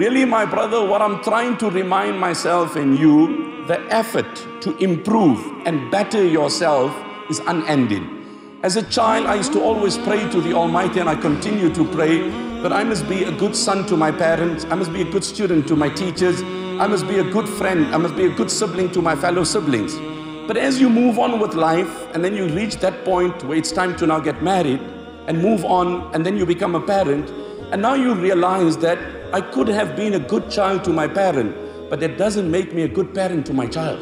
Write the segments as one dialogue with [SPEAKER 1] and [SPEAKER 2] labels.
[SPEAKER 1] Really, my brother, what I'm trying to remind myself and you, the effort to improve and better yourself is unending. As a child, I used to always pray to the Almighty, and I continue to pray that I must be a good son to my parents, I must be a good student to my teachers, I must be a good friend, I must be a good sibling to my fellow siblings. But as you move on with life, and then you reach that point where it's time to now get married and move on, and then you become a parent, and now you realize that I could have been a good child to my parent, but that doesn't make me a good parent to my child.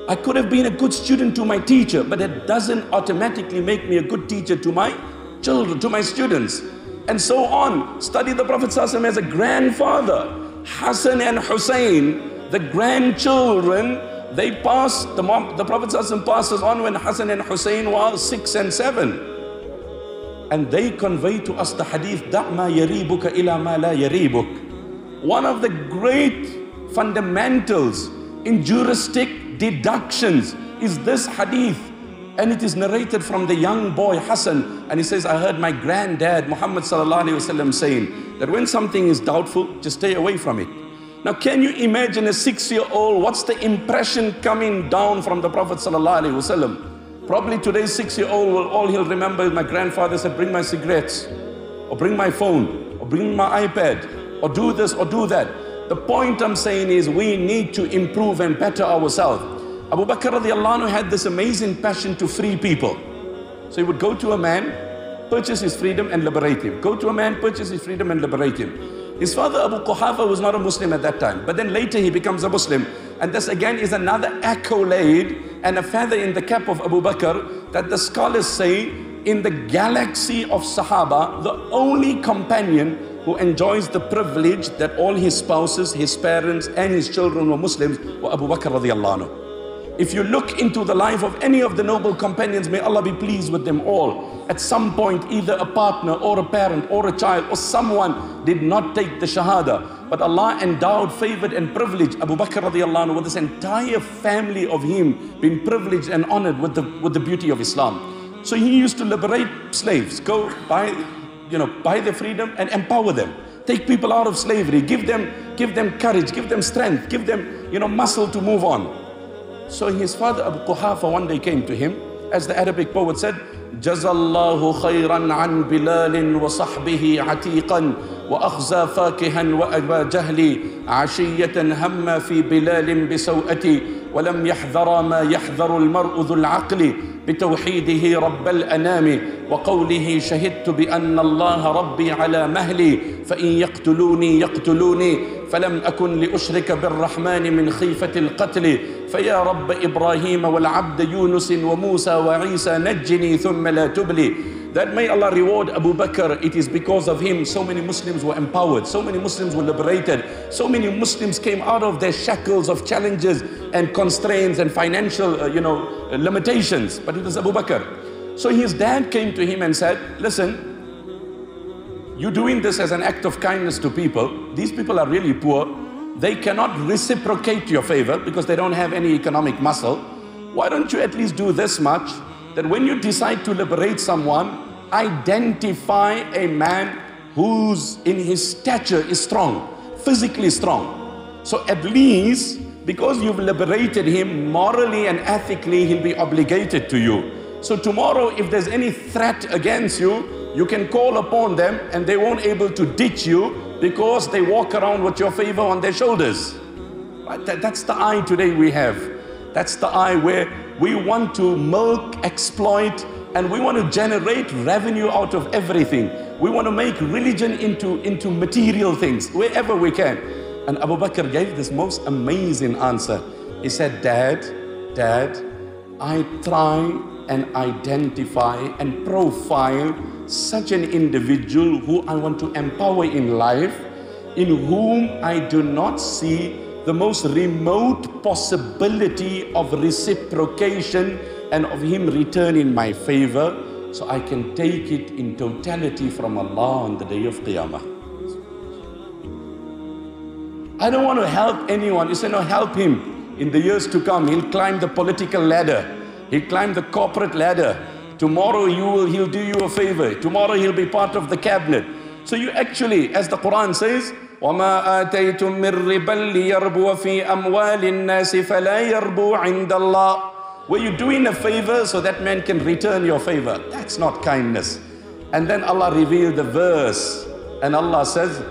[SPEAKER 1] I could have been a good student to my teacher, but that doesn't automatically make me a good teacher to my children, to my students, and so on. Study the Prophet ﷺ as a grandfather. Hassan and Hussein, the grandchildren, they passed, the Prophet ﷺ passes on when Hassan and Hussein were 6 and 7. And they convey to us the hadith, دَعْ مَا يَرِيبُكَ إِلَى مَا لَا يَرِيبُكَ. One of the great fundamentals in juristic deductions is this hadith. And it is narrated from the young boy Hassan. And he says, I heard my granddad Muhammad ﷺ saying that when something is doubtful, just stay away from it. Now can you imagine a 6-year-old, what's the impression coming down from the Prophet ﷺ? Probably today's 6-year-old, all he'll remember is my grandfather said, bring my cigarettes, or bring my phone, or bring my iPad, or do this or do that. The point I'm saying is we need to improve and better ourselves. Abu Bakr radiallahu anhu had this amazing passion to free people. So he would go to a man, purchase his freedom and liberate him. Go to a man, purchase his freedom and liberate him. His father Abu Quhafa was not a Muslim at that time, but then later he becomes a Muslim. And this again is another accolade and a feather in the cap of Abu Bakr, that the scholars say in the galaxy of Sahaba, the only companion who enjoys the privilege that all his spouses, his parents and his children were Muslims were Abu Bakr radiallahu anhu. If you look into the life of any of the noble companions, may Allah be pleased with them all, at some point either a partner or a parent or a child or someone did not take the Shahada. But Allah endowed, favored and privileged Abu Bakr radiallahu anhu with this entire family of him being privileged and honored with the beauty of Islam. So he used to liberate slaves, go buy their freedom and empower them. Take people out of slavery, give them courage, give them strength, give them muscle to move on. So his father Abu Quhafa one day came to him, as the Arabic poet said, Jazallahu khayran an Bilalin wa sahbihi atiqan wa akhza fakihan wa aba jahli ashiyatan hamma fi Bilalin bisawati ولم يحذر ما يحذر المرء ذو العقل بتوحيده رب الأنام وقوله شهدت بأن الله ربي على مهلي فإن يقتلوني فلم أكن لأشرك بالرحمن من خيفة القتل فيا رب إبراهيم والعبد يونس وموسى وعيسى نجني ثم لا تبلي. That may Allah reward Abu Bakr. It is because of him so many Muslims were empowered, so many Muslims were liberated, so many Muslims came out of their shackles of challenges and constraints and financial limitations. But it was Abu Bakr. So his dad came to him and said, listen, you're doing this as an act of kindness to people. These people are really poor. They cannot reciprocate your favor because they don't have any economic muscle. Why don't you at least do this much, that when you decide to liberate someone, identify a man who's in his stature is strong, physically strong. So at least, because you've liberated him, morally and ethically, he'll be obligated to you. So tomorrow, if there's any threat against you, you can call upon them and they won't able to ditch you because they walk around with your favor on their shoulders. Right? That's the eye today we have. That's the eye where we want to milk, exploit, and we want to generate revenue out of everything. We want to make religion into material things, wherever we can. And Abu Bakr gave this most amazing answer. He said, Dad, I try and identify and profile such an individual who I want to empower in life, in whom I do not see the most remote possibility of reciprocation and of him returning my favor, so I can take it in totality from Allah on the day of Qiyamah. I don't want to help anyone. You say, no, help him. In the years to come, he'll climb the political ladder. He'll climb the corporate ladder. Tomorrow he'll do you a favor. Tomorrow he'll be part of the cabinet. So you actually, as the Quran says, وَمَا آتَيْتُم مِّن رِّبًا لِيَرْبُوَ فِي أَمْوَالِ النَّاسِ فَلَا يَرْبُو عِندَ اللَّهِ. Were you doing a favor so that man can return your favor? That's not kindness. And then Allah revealed the verse, and Allah says,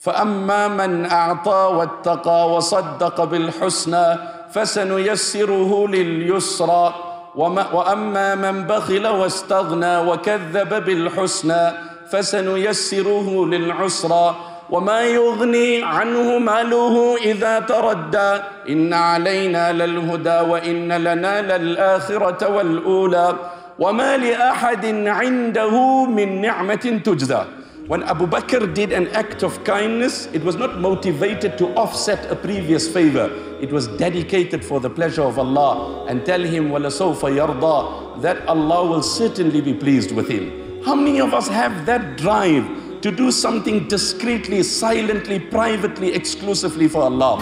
[SPEAKER 1] فَأَمَّا مَنْ أَعْطَى وَاتَّقَى وَصَدَّقَ بِالْحُسْنَى فَسَنُيَسِّرُهُ لِلْيُسْرَى وَأَمَّا مَنْ بَخِلَ وَاسْتَغْنَى وَكَذَّبَ بِالْحُسْنَى فَسَنُيَسِّرُهُ لِلْعُسْرَى وَمَا يُغْنِي عَنْهُ مَالُهُ إِذَا تَرَدَّى إِنَّ عَلَيْنَا لَلْهُدَى وَإِنَّ لَنَا لَلْآخِرَةَ وَالْأُولَى وَمَا لِأَحَدٍ عِنْدَهُ مِنْ نِعْمَةٍ تُجْزَى. When Abu Bakr did an act of kindness, it was not motivated to offset a previous favor. It was dedicated for the pleasure of Allah, and tell him, وَلَسَوْفَ يَرْضَى, that Allah will certainly be pleased with him. How many of us have that drive to do something discreetly, silently, privately, exclusively for Allah?